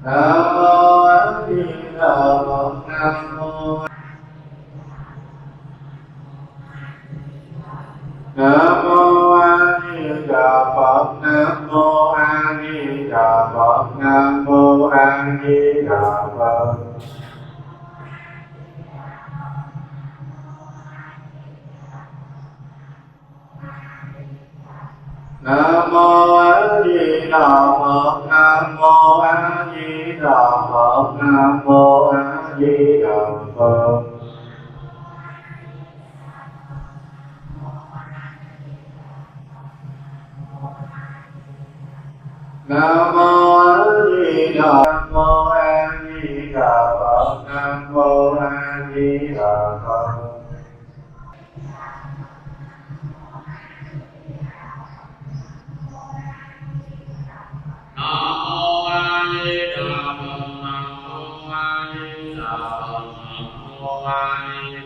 Nam mô A Di Đà Phật. Nam mô Nam mô A Di Đà Phật. Nam mô A Di Đà Phật. Nam mô A Di Đà Phật. Nam mô A Di Đà Phật. Nam mô A Di Đà Phật. Nam mô A Di Đà Phật. Nam mô A Di Đà. Nam mô A Di Đà Phật. Nam mô A Di Đà Phật. Nam mô A Di Đà Phật. Nam mô A Di Đà Phật. Nam mô A Di